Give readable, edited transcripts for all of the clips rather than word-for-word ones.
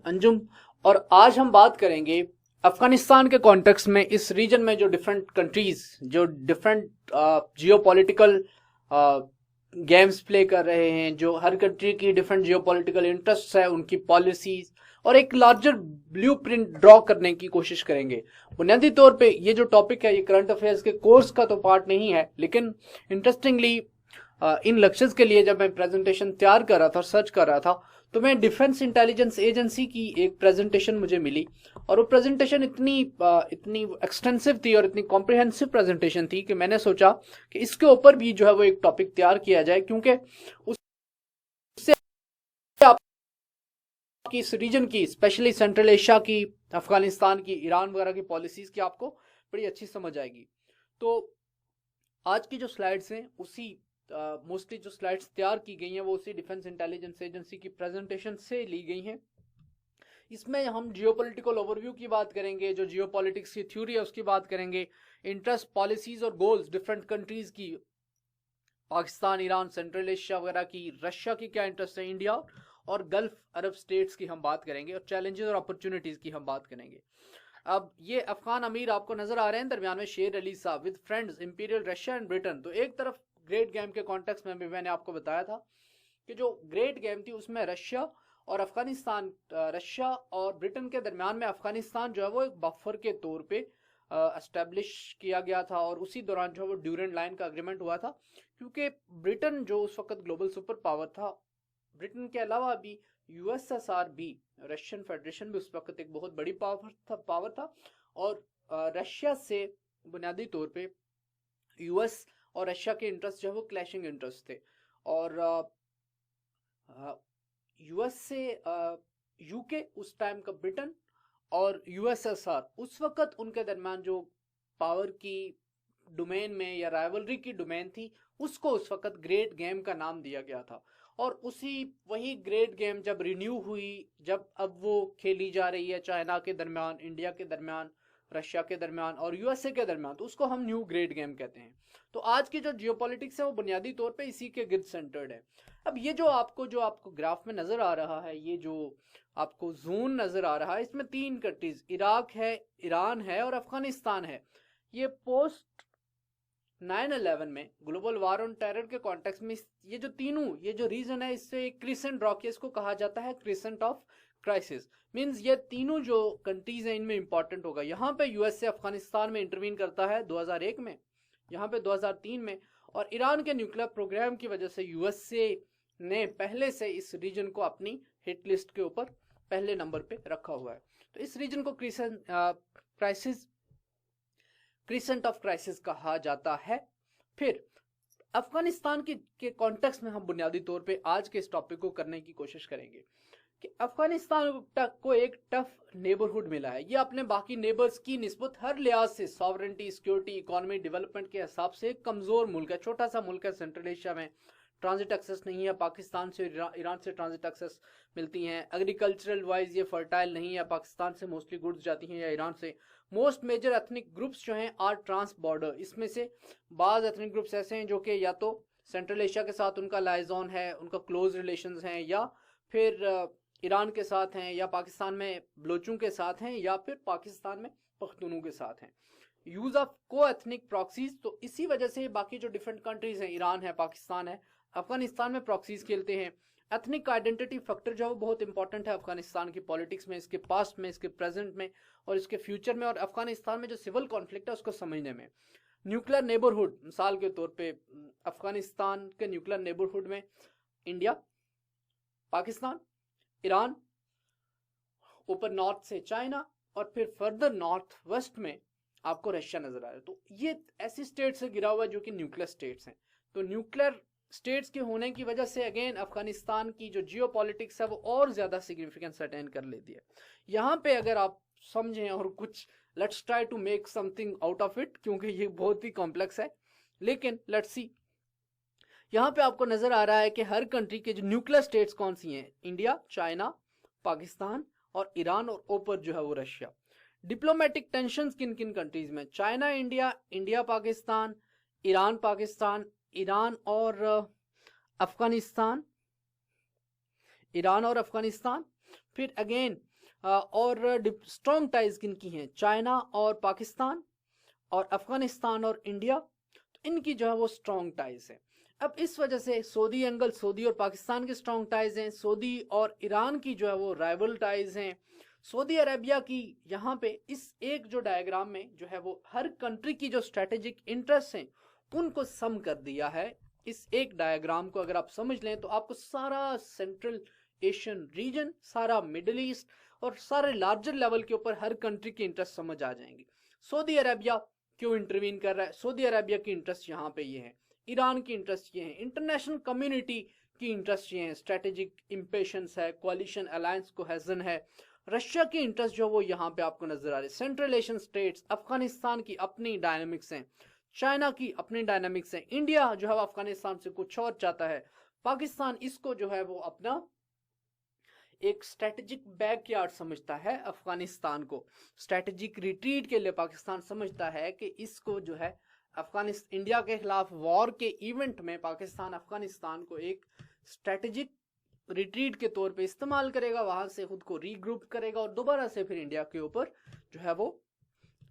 अंजुम और आज हम बात करेंगे अफगानिस्तान के कॉन्टेक्स्ट में इस रीजन में जो डिफरेंट कंट्रीज जो डिफरेंट जियोपॉलिटिकल गेम्स प्ले कर रहे हैं, जो हर कंट्री की डिफरेंट जियोपॉलिटिकल इंटरेस्ट है, उनकी पॉलिसीज और एक लार्जर ब्लूप्रिंट ड्रॉ करने की कोशिश करेंगे। बुनियादी तौर पे ये जो टॉपिक है ये करंट अफेयर्स के कोर्स का तो पार्ट नहीं है, लेकिन इंटरेस्टिंगली इन लेक्चर्स के लिए जब मैं प्रेजेंटेशन तैयार कर रहा था, सर्च कर रहा था, तो मैं डिफेंस इंटेलिजेंस एजेंसी की एक प्रेजेंटेशन मुझे मिली और वो प्रेजेंटेशन इतनी एक्सटेंसिव थी और इतनी कॉम्प्रिहेंसिव प्रेजेंटेशन थी कि मैंने सोचा कि इसके ऊपर भी जो है वो एक टॉपिक तैयार किया जाए, क्योंकि उससे आपकी इस रीजन की, स्पेशली सेंट्रल एशिया की, अफगानिस्तान की, ईरान वगैरह की पॉलिसीज की आपको बड़ी अच्छी समझ आएगी। तो आज की जो स्लाइड्स हैं उसी मोस्टली जो स्लाइड्स तैयार की गई हैं वो उसी डिफेंस इंटेलिजेंस एजेंसी की प्रेजेंटेशन से ली गई हैं। इसमें हम जियोपॉलिटिकल ओवरव्यू की बात करेंगे, जो जियोपॉलिटिक्स की थ्योरी है उसकी बात करेंगे, इंटरेस्ट, पॉलिसीज और गोल्स डिफरेंट कंट्रीज की, पाकिस्तान, ईरान, सेंट्रल एशिया वगैरह की, रशिया की क्या इंटरेस्ट है, इंडिया और गल्फ अरब स्टेट्स की हम बात करेंगे और चैलेंजेस और अपॉर्चुनिटीज की हम बात करेंगे। अब ये अफगान अमीर आपको नजर आ रहे हैं दरमियान में, शेर अली साहब with friends imperial Russia and Britain. तो एक तरफ ग्रेट गेम के कॉन्टेक्स्ट में भी मैंने आपको बताया था कि जो ग्रेट गेम थी उसमें रशिया और अफगानिस्तान, रशिया और ब्रिटेन के दरमियान में अफगानिस्तान जो है वो एक बफर के तौर पे एस्टेब्लिश किया गया था और उसी दौरान जो है वो ड्यूरेंट लाइन का एग्रीमेंट हुआ था, क्योंकि ब्रिटेन जो उस वक्त ग्लोबल सुपर पावर था, ब्रिटेन के अलावा भी यूएसएसआर भी, रशियन फेडरेशन भी उस वक्त एक बहुत बड़ी पावर था और रशिया से बुनियादी तौर पे यूएस और रशिया के इंटरेस्ट जो है वो क्लैशिंग इंटरेस्ट थे और यूएस से यूके उस टाइम का ब्रिटेन और यूएसएसआर उस वक्त उनके दरमियान जो पावर की डोमेन में या राइवलरी की डोमेन थी उसको उस वक्त ग्रेट गेम का नाम दिया गया था। और वही ग्रेट गेम जब रिन्यू हुई, जब अब वो खेली जा रही है चाइना के दरमियान, इंडिया के दरमियान, रशिया के दरमियान और यूएसए के दरमियान, तो उसको हम न्यू ग्रेट गेम कहते हैं। तो आज की जो जियोपॉलिटिक्स है वो बुनियादी तौर पे इसी के गिर्द सेंटर्ड है। अब ये जो आपको ग्राफ में नजर आ रहा है, ये जो आपको जोन नजर आ रहा है, इसमें 3 कंट्रीज, इराक है, ईरान है और अफगानिस्तान है। ये पोस्ट 9/11 में ग्लोबल वार ऑन टेरर के कॉन्टेक्स्ट में ये जो तीनों, ये जो रीजन है, इससे एक क्रिसेंट ड्रॉ किया, इसको कहा जाता है क्रिसेंट ऑफ क्राइसिस। मींस ये तीनों जो कंट्रीज हैं इनमें इंपॉर्टेंट होगा। यहाँ पे यूएसए अफगानिस्तान में इंटरवीन करता है 2001 में, यहाँ पे 2003 में, और ईरान के न्यूक्लियर प्रोग्राम की वजह से यूएसए ने पहले से इस रीजन को अपनी हिट लिस्ट के ऊपर पहले नंबर पे रखा हुआ है। तो इस रीजन को क्रिसेंट ऑफ क्राइसिस कहा जाता है। फिर अफगानिस्तान के कॉन्टेक्स्ट में हम बुनियादी तौर पे आज के इस टॉपिक को करने की कोशिश करेंगे कि अफगानिस्तान को एक टफ नेबरहुड मिला है। ये अपने बाकी नेबर्स की निस्बत हर लिहाज से, सॉवरेंटी, सिक्योरिटी, इकोनॉमी, डेवलपमेंट के हिसाब से एक कमजोर मुल्क है, छोटा सा मुल्क है। सेंट्रल एशिया में ट्रांजिट एक्सेस नहीं है, पाकिस्तान से, ईरान से ट्रांजिट एक्सेस मिलती हैं। एग्रीकल्चरल वाइज ये फर्टाइल नहीं है, पाकिस्तान से मोस्टली गुड्स जाती हैं या ईरान से। मोस्ट मेजर एथनिक ग्रुप्स जो हैं आर ट्रांस बॉर्डर। इसमें से बाज एथनिक ग्रुप्स ऐसे हैं जो कि या तो सेंट्रल एशिया के साथ उनका लाइजॉन है, उनका क्लोज रिलेशंस हैं, या फिर ईरान के साथ हैं, या पाकिस्तान में बलोचों के साथ हैं, या फिर पाकिस्तान में पख्तूनों के साथ हैं। यूज ऑफ को एथनिक प्रॉक्सीज, तो इसी वजह से बाकी जो डिफरेंट कंट्रीज हैं, ईरान है, पाकिस्तान है, अफगानिस्तान में प्रॉक्सीज खेलते हैं। एथनिक आइडेंटिटी फैक्टर जो है वो बहुत इंपॉर्टेंट है अफगानिस्तान की पॉलिटिक्स में, इसके पास्ट में, इसके प्रेजेंट में और इसके फ्यूचर में, और अफगानिस्तान में जो सिविल कॉन्फ्लिक्ट है उसको समझने में। न्यूक्लियर नेबरहुड, मिसाल के तौर पे अफगानिस्तान के न्यूक्लियर नेबरहुड में इंडिया, पाकिस्तान, ईरान, ऊपर नॉर्थ से चाइना और फिर फर्दर नॉर्थ वेस्ट में आपको रशिया नजर आ रहा है। तो ये ऐसी स्टेट से गिरा हुआ है जो कि न्यूक्लियर स्टेट्स हैं। तो न्यूक्लियर स्टेट्स के होने की वजह से अगेन अफगानिस्तान की जो जियोपॉलिटिक्स है वो और ज्यादा सिग्निफिकेंस अटेन कर लेती है। यहाँ पे अगर आप समझें और कुछ, let's try to make something out of it, क्योंकि ये बहुत ही कॉम्प्लेक्स है, लेकिन लेट्स सी। यहाँ पे आपको नजर आ रहा है कि हर कंट्री के जो न्यूक्लियर स्टेट्स कौन सी हैं, इंडिया, चाइना, पाकिस्तान और ईरान, और ऊपर जो है वो रशिया। डिप्लोमेटिक टेंशंस किन किन कंट्रीज में, China India, India Pakistan, Iran Pakistan, Iran और अफगानिस्तान, ईरान और अफगानिस्तान। फिर अगेन और स्ट्रॉन्ग टाइज किनकी हैं, चाइना और पाकिस्तान और अफगानिस्तान और इंडिया, तो इनकी जो है वो स्ट्रॉन्ग टाइज है। अब इस वजह से सऊदी एंगल, सऊदी और पाकिस्तान की स्ट्रॉन्ग टाइज हैं, सऊदी और ईरान की जो है वो राइवल टाइज हैं, सऊदी अरेबिया की। यहाँ पे इस एक जो डायग्राम में जो है वो हर कंट्री की जो स्ट्रेटेजिक इंटरेस्ट हैं उनको सम कर दिया है। इस एक डायग्राम को अगर आप समझ लें तो आपको सारा सेंट्रल एशियन रीजन, सारा मिडिल ईस्ट और सारे लार्जर लेवल के ऊपर हर कंट्री की इंटरेस्ट समझ आ जाएंगी। सऊदी अरेबिया क्यों इंटरवीन कर रहा है, सऊदी अरेबिया की इंटरेस्ट यहाँ पे ये है, ईरान की इंटरेस्ट ये है, इंटरनेशनल कम्युनिटी की इंटरेस्ट ये है, स्ट्रेटेजिक इंपेशंस है, कोalition अलायंस कोहेजन है, रशिया की इंटरेस्ट जो वो यहाँ पे आपको नजर आ रही है, सेंट्रल एशियन स्टेट्स, अफगानिस्तान की अपनी डायनामिक्स हैं, चाइना की अपनी डायनामिक्स हैं, इंडिया जो है वो अफगानिस्तान से कुछ और चाहता है, पाकिस्तान इसको जो है वो अपना एक स्ट्रेटेजिक बैकयार्ड समझता है, अफगानिस्तान को स्ट्रेटेजिक रिट्रीट के लिए पाकिस्तान समझता है कि इसको जो है अफगानिस्तान इंडिया के खिलाफ वॉर के इवेंट में पाकिस्तान अफगानिस्तान को एक स्ट्रेटेजिक रिट्रीट के तौर पे इस्तेमाल करेगा, वहां से खुद को रीग्रुप करेगा और दोबारा से फिर इंडिया के ऊपर जो है वो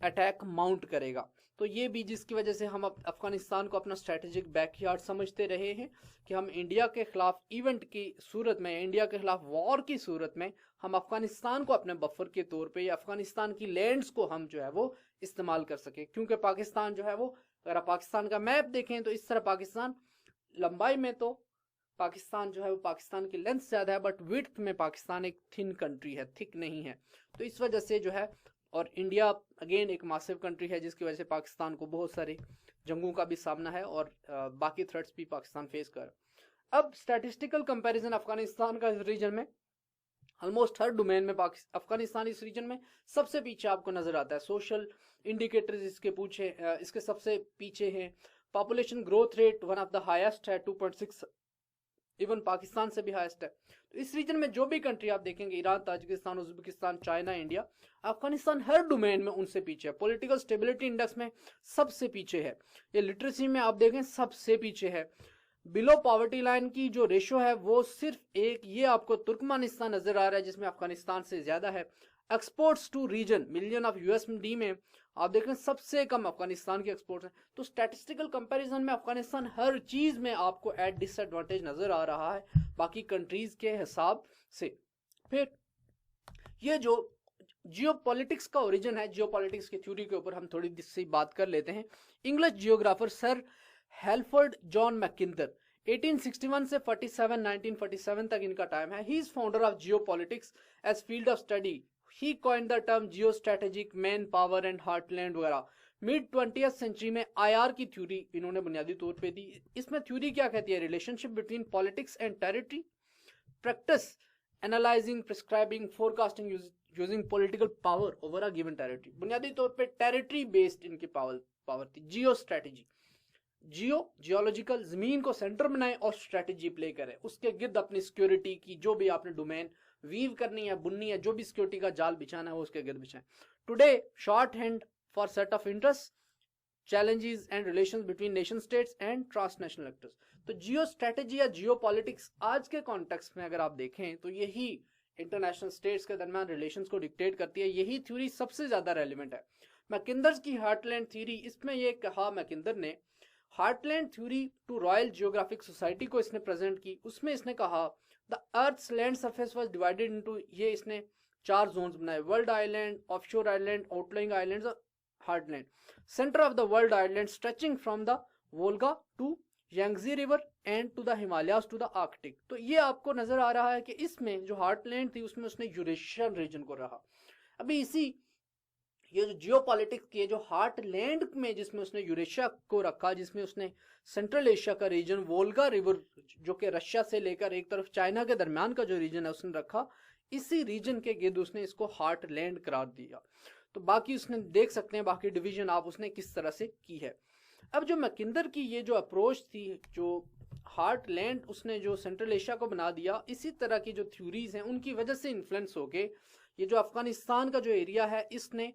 अटैक माउंट करेगा। तो ये भी जिसकी वजह से हम अफगानिस्तान को अपना स्ट्रेटेजिक बैकयार्ड समझते रहे हैं कि हम इंडिया के खिलाफ इवेंट की सूरत में, इंडिया के खिलाफ वॉर की सूरत में हम अफगानिस्तान को अपने बफर के तौर पे या अफगानिस्तान की लैंड्स को हम जो है वो इस्तेमाल कर सके। क्योंकि पाकिस्तान जो है वो, अगर आप पाकिस्तान का मैप देखें तो इस तरह पाकिस्तान लंबाई में तो पाकिस्तान जो है वो पाकिस्तान की लेंथ ज्यादा है, बट विड्थ में पाकिस्तान एक थिन कंट्री है, थिक नहीं है। तो इस वजह से जो है, और इंडिया अगेन एक मासिव कंट्री है जिसकी वजह से पाकिस्तान को बहुत सारे जंगों का भी सामना है और बाकी थ्रेट्स भी पाकिस्तान फेस कर। अब स्टैटिस्टिकल कंपैरिजन अफगानिस्तान का इस रीजन में ऑलमोस्ट हर डोमेन में अफगानिस्तान इस रीजन में सबसे पीछे आपको नजर आता है। सोशल इंडिकेटर्स इसके सबसे पीछे हैं। Population growth rate one of the highest है, 2.6, इवन पाकिस्तान से भी हाईएस्ट है। तो इस रीजन में जो भी कंट्री आप देखेंगे, Iran, Tajikistan, Uzbekistan, China, India, Afghanistan हर डोमेन में उनसे पीछे है। पॉलिटिकल स्टेबिलिटी इंडेक्स में सबसे पीछे है, ये लिटरेसी में आप देखें सबसे पीछे है। बिलो पॉवर्टी लाइन की जो रेशो है वो सिर्फ एक, ये आपको तुर्कमेनिस्तान नजर आ रहा है जिसमें अफगानिस्तान से ज्यादा है। Exports to region million of USD में आप देखें सबसे कम अफगानिस्तान के एक्सपोर्ट्स हैं। तो स्टैटिस्टिकल कंपैरिजन में अफगानिस्तान हर चीज में आपको एट डिसएडवांटेज नजर आ रहा है बाकी कंट्रीज के हिसाब से। फिर ये जो जियोपॉलिटिक्स का ओरिजिन है, जियोपॉलिटिक्स की थ्योरी के ऊपर हम थोड़ी सी बात कर लेते हैं। English geographer sir Halford John Mackinder 1861 से 1947 तक इनका टाइम है। He is founder of geopolitics as field of study. He coined the term geo strategic, man power and heartland वगैरह। मिड 20th सेंचुरी में आईआर की थ्योरी इन्होंने बुनियादी तौर पे दी। इसमें थ्योरी क्या कहती है, relationship between politics and territory, practice analysing, prescribing, forecasting using political power over a given territory. बुनियादी तौर पे टेरिटरी बेस्ड इनकी पावर थी। जियो स्ट्रेटेजी, जियोलॉजिकल, जमीन को सेंटर बनाए और स्ट्रेटेजी प्ले करे, उसके गिर्द अपनी सिक्योरिटी की जो भी आपने डोमेन वीव करनी है, बुननी है, जो भी सिक्योरिटी का जाल बिछाना है वो उसके गिर्द बिछाए। Today short hand for set of interest, challenges and relations between nation states and transnational actors। तो जियो स्ट्रेटेजी या जियो पॉलिटिक्स आज के कॉन्टेक्स्ट में अगर आप देखें तो यही इंटरनेशनल स्टेट्स के दरमियान रिलेशंस को डिक्टेट करती है। यही थ्योरी सबसे ज्यादा रेलिवेंट है। मैकिंदर की हार्टलैंड थ्योरी, इसमें ये कहा मैकिंदर ने, heartland theory to Royal Geographic Society को इसने प्रेजेंट की। उसमें इसने कहा the earth's land surface was divided into, ये इसने 4 जोन्स बनाए, world island, offshore island, outlying islands और heartland. Centre of the world island stretching from the Volga to Yangtze river and to the Himalayas to the Arctic. तो ये आपको नजर आ रहा है कि इसमें जो हार्टलैंड थी उसमें उसने यूरेशियन रीजन को रहा। अभी इसी ये जो जियोपॉलिटिक्स की जो हार्टलैंड में जिसमें उसने यूरेशिया को रखा, जिसमें उसने सेंट्रल एशिया का रीजन, वोल्गा रिवर जो कि रशिया से लेकर एक तरफ चाइना के दरमियान का जो रीजन है उसने रखा, इसी रीजन के गिर्द उसने इसको हार्टलैंड करार दिया। तो बाकी उसने देख सकते हैं बाकी डिवीजन आप उसने किस तरह से की है। अब जो मैकिंदर की ये जो अप्रोच थी, जो हार्टलैंड उसने जो सेंट्रल एशिया को बना दिया, इसी तरह की जो थ्योरीज हैं उनकी वजह से इन्फ्लुएंस होके ये जो अफगानिस्तान का जो एरिया है इसने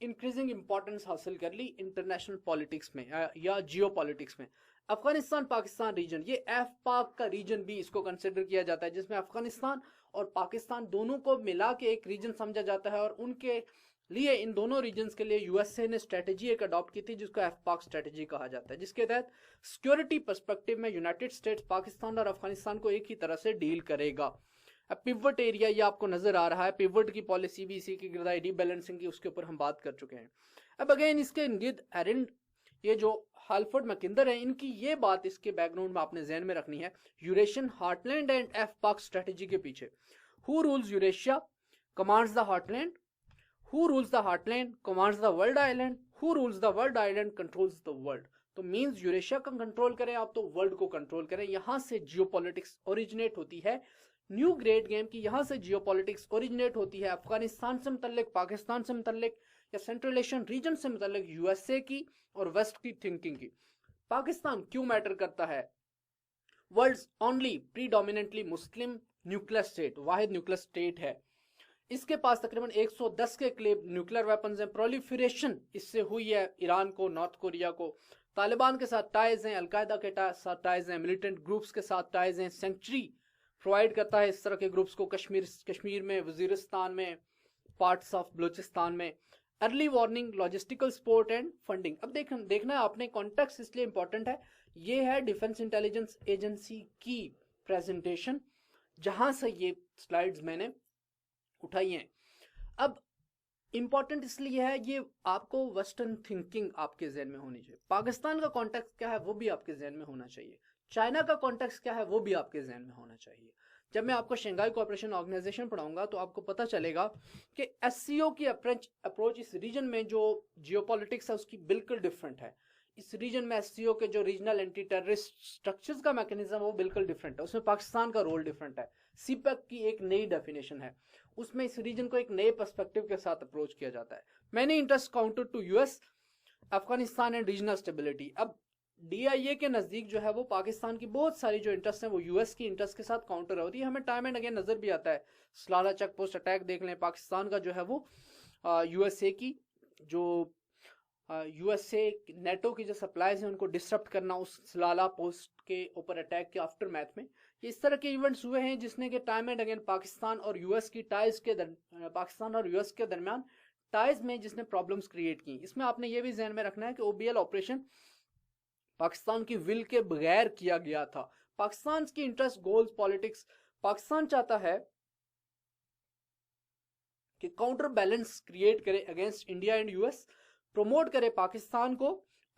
इंक्रीजिंग इंपॉर्टेंस हासिल कर ली इंटरनेशनल पॉलिटिक्स में या जियो पॉलिटिक्स में। अफगानिस्तान पाकिस्तान रीजन, ये एफ पाक का रीजन भी इसको कंसिडर किया जाता है, जिसमें अफगानिस्तान और पाकिस्तान दोनों को मिला के एक रीजन समझा जाता है, और उनके लिए इन दोनों रीजन्स के लिए यूएसए ने स्ट्रेटेजी एक अडॉप्ट की थी जिसको एफपाक स्ट्रेटेजी कहा जाता है, जिसके तहत सिक्योरिटी पर्सपेक्टिव में यूनाइटेड स्टेट्स पाकिस्तान और अफगानिस्तान को एक ही तरह से डील करेगा। अब पिवट एरिया ये आपको नजर आ रहा है, पिवट की पॉलिसी भी इसी की गिरदाई रीबैलेंसिंग की, उसके ऊपर हम बात कर चुके हैं। अब अगेन इसके इंगित एरिंड ये जो हालफर्ड मैकिंदर है, इनकी ये बात इसके बैकग्राउंड में आपने ध्यान में रखनी है, यूरेशियन हार्टलैंड एंड एफपाक स्ट्रेटेजी के पीछे। Who rules Eurasia commands the heartland, who rules the heartland commands the world island, who rules the world island controls the world. तो मींस यूरेशिया का कंट्रोल करें आप तो वर्ल्ड को कंट्रोल करें। यहां से जियोपॉलिटिक्स ओरिजिनेट होती है, न्यू ग्रेट गेम की यहां से जियोपॉलिटिक्स ओरिजिनेट होती है, अफगानिस्तान से मुतल्लिक, पाकिस्तान से मुतल्लिक या सेंट्रल एशियन रीजन से मुतल्लिक यूएसए की और वेस्ट की थिंकिंग की। पाकिस्तान क्यों मैटर करता है? वर्ल्ड्स ओनली प्रीडोमिनेंटली मुस्लिम न्यूक्लियर स्टेट, वाहिद न्यूक्लियर स्टेट है। इसके पास तकरीबन 110 के करीब न्यूक्लियर वेपन्स हैं। प्रोलिफरेशन इससे हुई है ईरान को, नॉर्थ कोरिया को। तालिबान के साथ टाइज हैं, अलकायदा के साथ टाइज हैं, मिलिटेंट ग्रुप्स के साथ टाइज हैं। सेंचुरी प्रोवाइड करता है इस तरह के ग्रुप्स को कश्मीर में, वजीरिस्तान में, पार्ट्स ऑफ बलूचिस्तान में। Early warning, logistical support and funding. अब देखना है आपने, कॉन्टेक्स्ट इसलिए इंपॉर्टेंट है। ये है डिफेंस इंटेलिजेंस एजेंसी की प्रेजेंटेशन जहां से ये स्लाइड्स मैंने उठाई हैं। अब इंपॉर्टेंट इसलिए है, ये आपको वेस्टर्न थिंकिंग आपके जहन में होनी चाहिए। पाकिस्तान का कॉन्टेक्स्ट क्या है वो भी आपके जहन में होना चाहिए। चाइना का कॉन्टेक्स्ट क्या है वो भी आपके जहन में होना चाहिए। जब मैं आपको शंघाई कोऑपरेशन ऑर्गेनाइजेशन पढ़ाऊंगा तो आपको पता चलेगा कि एससीओ की अप्रोच इस रीजन में जो जियोपॉलिटिक्स है उसकी बिल्कुल डिफरेंट है। इस रीजन में एससीओ के जो रीजनल एंटी टेररिस्ट स्ट्रक्चर्स का मैकेनिज्म है वो बिल्कुल डिफरेंट है, उसमें पाकिस्तान का रोल डिफरेंट है। सीपैक की एक नई डेफिनेशन है, उसमें इस रीजन को एक नए पर्सपेक्टिव के साथ अप्रोच किया जाता है। Many interest counter to US, Afghanistan and regional stability. अब डीआईए के नजदीक जो है वो पाकिस्तान की बहुत सारी जो इंटरेस्ट है वो यूएस की इंटरेस्ट के साथ काउंटर होती है। हमें टाइम एंड अगेन नजर भी आता है, सलाला चेक पोस्ट अटैक देख लें, पाकिस्तान का जो है वो यूएसए की जो यूएसए नेटो की जो सप्लाईज हैं उनको डिस्टर्ब करना, उस सलाला पोस्ट के ऊपर अटैक के आफ्टर मैथ में ये इस तरह के इवेंट्स हुए हैं जिसने कि टाइम एंड अगेन पाकिस्तान और यूएस की टाइज के पाकिस्तान और यूएस के दरमियान टाइज में जिसने प्रॉब्लम्स क्रिएट की। इसमें आपने ये भी ध्यान में रखना है कि ओबीएल ऑपरेशन पाकिस्तान की विल के बगैर किया गया था। पाकिस्तान की इंटरेस्ट, गोल्स, पॉलिटिक्स, पाकिस्तान चाहता है कि काउंटर बैलेंस क्रिएट करे against India and US, promote करे पाकिस्तान को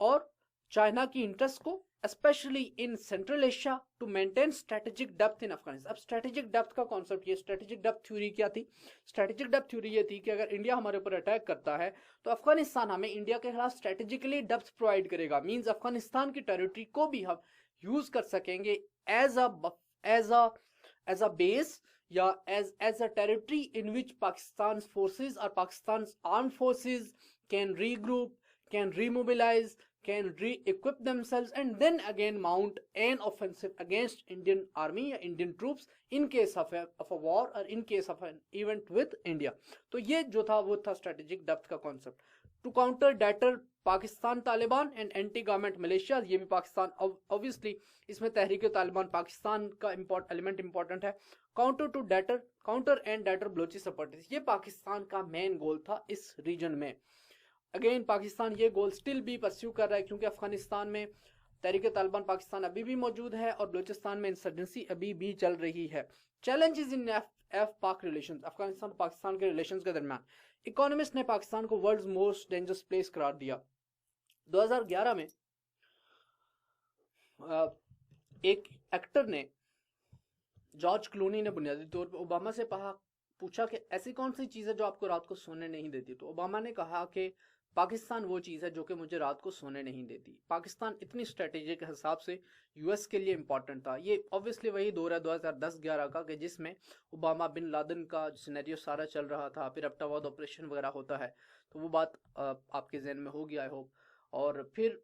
और चाइना की इंटरेस्ट को, specially in central Asia, to maintain strategic depth in Afghanistan. अब स्ट्रेटेजिक डेप्थ का कॉन्सेप्ट, ये स्ट्रेटेजिक डेप्थ थ्योरी क्या थी? स्ट्रेटेजिक डेप्थ थ्योरी ये थी कि अगर इंडिया हमारे ऊपर अटैक करता है तो अफगानिस्तान हमें इंडिया के खिलाफ स्ट्रेटेजिकली डेप्थ प्रोवाइड करेगा। मींस अफगानिस्तान की टेरिटरी को भी हम यूज कर सकेंगे एज अ बेस या as a territory in which Pakistan forces और Pakistan armed forces can regroup, can remobilize, can re-equip themselves and then again mount an offensive against Indian army या Indian troops in case of a war or in case of an event with India। तो ये जो था वो था strategic depth का concept। To counter debtor Pakistan Taliban and anti government Malaysia, ये भी पाकिस्तान ऑब्वियसली इसमें तहरीक तालिबान पाकिस्तान का एलिमेंट इंपॉर्टेंट है। काउंटर एंड डेटर बलोची सपोर्टिस्ट, ये पाकिस्तान का मेन गोल था इस रीजन में। अगेन पाकिस्तान ये गोल स्टिल भी परस्यू कर रहा है क्योंकि अफगानिस्तान में तहरीक तालिबान पाकिस्तान अभी भी मौजूद है और बलूचिस्तान में इंसर्जेंसी अभी भी चल रही है। चैलेंजेस इन एफ पाक रिलेशंस, अफगानिस्तान पाकिस्तान के रिलेशंस के दरमियान। इकोनॉमिस्ट ने पाकिस्तान को वर्ल्ड्स मोस्ट डेंजरस प्लेस करार दिया। 2011 में एक एक्टर ने, जॉर्ज क्लूनी ने बुनियादी तौर पर ओबामा से पूछा कि ऐसी कौन सी चीज़ है जो आपको रात को सोने नहीं देती, तो ओबामा ने कहा कि पाकिस्तान वो चीज़ है जो कि मुझे रात को सोने नहीं देती। पाकिस्तान इतनी स्ट्रेटेजी के हिसाब से यूएस के लिए इंपॉर्टेंट था। ये ऑब्वियसली वही दौर है 2010-11 का कि जिसमें ओबामा बिन लादेन का सिनेरियो सारा चल रहा था, फिर अब्टाबाद ऑपरेशन वगैरह होता है, तो वो बात आपके जहन में होगी आई होप। और फिर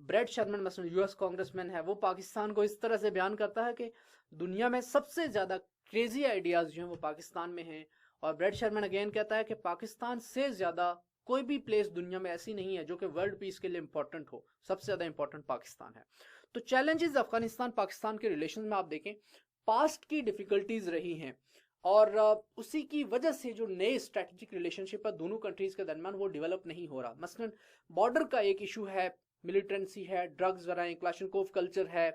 ब्रेड शर्मन मसलन यूएस कांग्रेसमैन है, वो पाकिस्तान को इस तरह से बयान करता है कि दुनिया में सबसे ज़्यादा क्रेजी आइडियाज़ जो हैं वो पाकिस्तान में हैं। और ब्रेड शर्मन अगेन कहता है कि पाकिस्तान से ज़्यादा कोई भी प्लेस दुनिया में ऐसी नहीं है जो कि वर्ल्ड पीस के लिए इंपॉर्टेंट हो, सबसे ज़्यादा इंपॉर्टेंट पाकिस्तान है। तो चैलेंजेस अफगानिस्तान पाकिस्तान के रिलेशन में आप देखें, पास्ट की डिफिकल्टीज रही हैं और उसी की वजह से जो नए स्ट्रेटेजिक रिलेशनशिप है दोनों कंट्रीज के दरमियान वो डेवलप नहीं हो रहा। मसलन बॉर्डर का एक इशू है, मिलिटेंसी है, ड्रग्स वगैरह, क्लाशनकोव कल्चर है,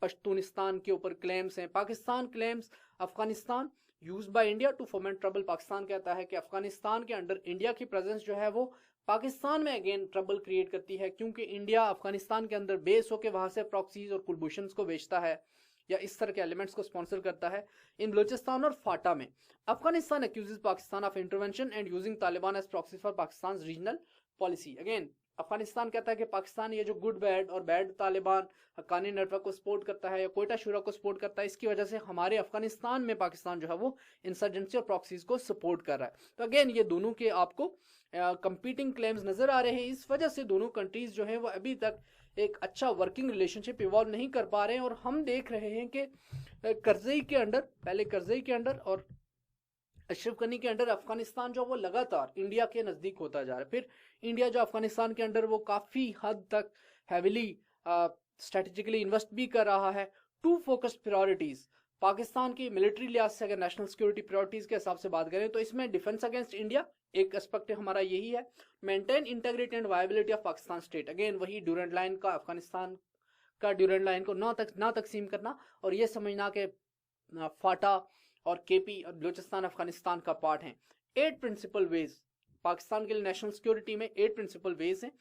पश्तूनिस्तान के ऊपर क्लेम्स हैं, Pakistan claims Afghanistan use by India to foment trouble. Pakistan कहता है कि अफगानिस्तान के अंडर इंडिया की प्रेजेंस जो है वो पाकिस्तान में अगेन ट्रबल क्रिएट करती है, क्योंकि इंडिया अफगानिस्तान के अंदर बेस होकर वहां से प्रॉक्सीज और कुलभूषण को बेचता है या इस तरह के एलिमेंट्स को स्पॉन्सर करता है। इन बलूचिस्तान और फाटा में Afghanistan accuses Pakistan of intervention and using Taliban as proxy for Pakistan regional policy. Again Afghanistan कहता है कि पाकिस्तान ये जो गुड बैड और बैड तालिबान हक्कानी नेटवर्क को सपोर्ट करता है या कोयटा शूरा को सपोर्ट करता है, इसकी वजह से हमारे अफगानिस्तान में पाकिस्तान जो है वो इंसर्जेंसी और प्रॉक्सीज को सपोर्ट कर रहा है। तो अगेन ये दोनों के आपको कंपीटिंग क्लेम्स नजर आ रहे हैं। इस वजह से दोनों कंट्रीज जो है वो अभी तक एक अच्छा वर्किंग रिलेशनशिप इवॉल्व नहीं कर पा रहे हैं और हम देख रहे हैं कि करजई के अंडर, पहले करजई के अंडर और अशरफ गनी के अंडर अफगानिस्तान जो वो लगातार इंडिया के नजदीक होता जा रहा है। फिर इंडिया जो अफगानिस्तान के अंडर वो काफी हद तक हैविली स्ट्रेटेजिकली इन्वेस्ट भी कर रहा है। टू फोकस्ड प्रायोरिटीज पाकिस्तान की मिलिट्री लिहाज से अगर नेशनल सिक्योरिटी प्रायोरिटीज के हिसाब से बात करें तो इसमें डिफेंस अगेंस्ट इंडिया एक एस्पेक्ट हमारा यही है, maintain integrity and viability of Pakistan state. Again वही ड्यूरेंट लाइन का, अफगानिस्तान का ड्यूरेंट लाइन को ना तकसीम करना और ये समझना कि फाटा और केपी और बलूचिस्तान अफगानिस्तान का पार्ट है। 8 प्रिंसिपल वेज पाकिस्तान के लिए नेशनल सिक्योरिटी में 8 प्रिंसिपल वेज हैं।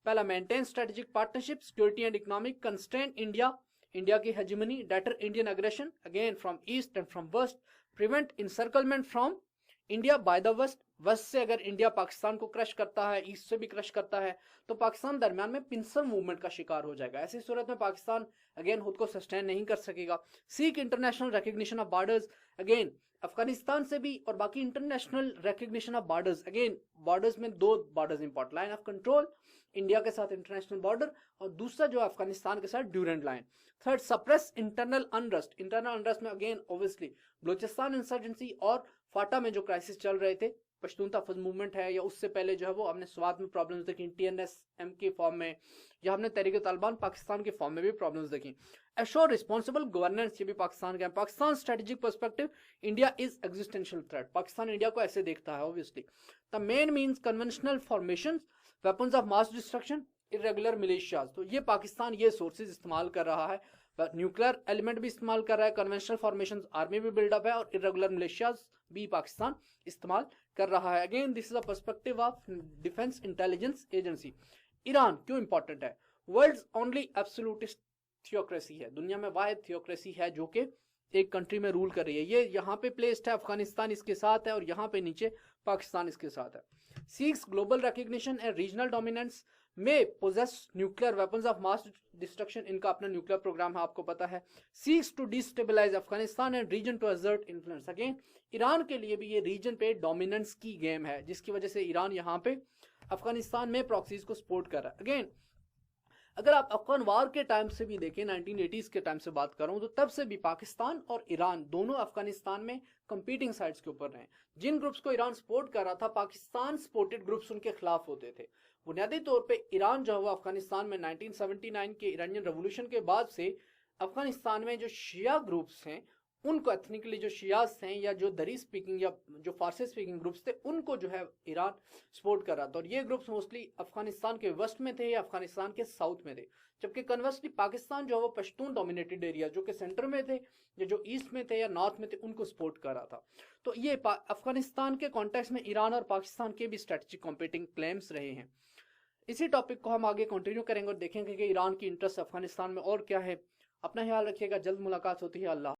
पहला, maintain strategic partnership, security and economic, constrain India की hegemony, deter Indian aggression again from east and from west, prevent encirclement from India by the west. West से अगर India Pakistan को crush करता है, east से भी क्रश करता है, तो पाकिस्तान दरमियान में पिंसर मूवमेंट का शिकार हो जाएगा। ऐसी सूरत में पाकिस्तान अगेन खुद को सस्टेन नहीं कर सकेगा। Seek international recognition of borders, again Afghanistan से भी और बाकी international recognition of borders. Again borders में 2 borders important, line of control India के साथ इंटरनेशनल बॉर्डर और दूसरा जो अफगानिस्तान के साथ Durand line. Third, suppress internal unrest. Internal unrest में अगेन ऑब्वियसली बलूचिस्तान इंसर्जेंसी और फाटा में जो क्राइसिस चल रहे थे, पश्तून तहफ़्फ़ुज़ मूवमेंट है या उससे पहले जो है वो हमने स्वात में प्रॉब्लम्स देखी TNSM के फॉर्म में, या हमने तहरीक तालिबान पाकिस्तान के फॉर्म में भी प्रॉब्लम्स देखी। एश्योर रिस्पॉन्सिबल गवर्नेंस, ये भी पाकिस्तान का है। Pakistan strategic perspective, India is existential threat. Pakistan India को ऐसे देखता है obviously. The main means conventional formation, weapons of mass destruction, irregular militias. तो ये पाकिस्तान ये सोर्सेज इस्तेमाल कर रहा है, न्यूक्लियर एलिमेंट भी इस्तेमाल कर रहा है, कन्वेंशनल फॉर्मेशन आर्मी भी बिल्डअप है और इरेगुलर मिलिशियाज भी पाकिस्तान इस्तेमाल कर रहा है। Again this is a perspective of defence intelligence agency. Iran क्यों इंपॉर्टेंट है? वर्ल्ड्स ओनली एब्सोल्यूटिस्ट थियोक्रेसी है, दुनिया में वाहिद थियोक्रेसी है जो कि एक कंट्री में रूल कर रही है। ये यहाँ पे प्लेस्ड है, अफगानिस्तान इसके साथ है और यहाँ पे नीचे पाकिस्तान इसके साथ है। Seeks global recognition and regional dominance, में possesses nuclear weapons of mass destruction, इनका अपना न्यूक्लियर प्रोग्राम है आपको पता है। Seeks to destabilize Afghanistan and region to exert influence. Again Iran के लिए भी ये रीजन पे डोमिनेंस की गेम है, जिसकी वजह से ईरान यहाँ पे अफगानिस्तान में प्रॉक्सीज को सपोर्ट कर रहा है। अगेन अगर आप अफगान वार के टाइम से भी देखें, 1980s के टाइम से बात करूं, तो तब से भी पाकिस्तान और ईरान दोनों अफगानिस्तान में कंपीटिंग साइड्स के ऊपर रहे। जिन ग्रुप्स को ईरान सपोर्ट कर रहा था, पाकिस्तान सपोर्टेड ग्रुप्स उनके खिलाफ होते थे। बुनियादी तौर पे ईरान जो हुआ अफगानिस्तान में 1979 के ईरानियन रेवोल्यूशन के बाद से अफगानिस्तान में जो शिया ग्रुप्स हैं, उनको एथनिकली जो शियास हैं या जो दरी स्पीकिंग या जो फारसी स्पीकिंग ग्रुप्स थे, उनको जो है ईरान सपोर्ट कर रहा था। और ये ग्रुप्स मोस्टली अफगानिस्तान के वेस्ट में थे या अफगानिस्तान के साउथ में थे, जबकि कन्वर्सली पाकिस्तान जो है वो पश्तून डोमिनेटेड एरिया जो कि सेंटर में थे या जो ईस्ट में थे या नॉर्थ में थे, उनको सपोर्ट कर रहा था। तो ये अफगानिस्तान के कॉन्टेक्स्ट में ईरान और पाकिस्तान के भी स्ट्रेटेजिक कॉम्पिटिंग क्लेम्स रहे हैं। इसी टॉपिक को हम आगे कंटिन्यू करेंगे और देखेंगे कि ईरान की इंटरेस्ट अफगानिस्तान में और क्या है। अपना ख्याल रखिएगा, जल्द मुलाकात होती है। अल्लाह।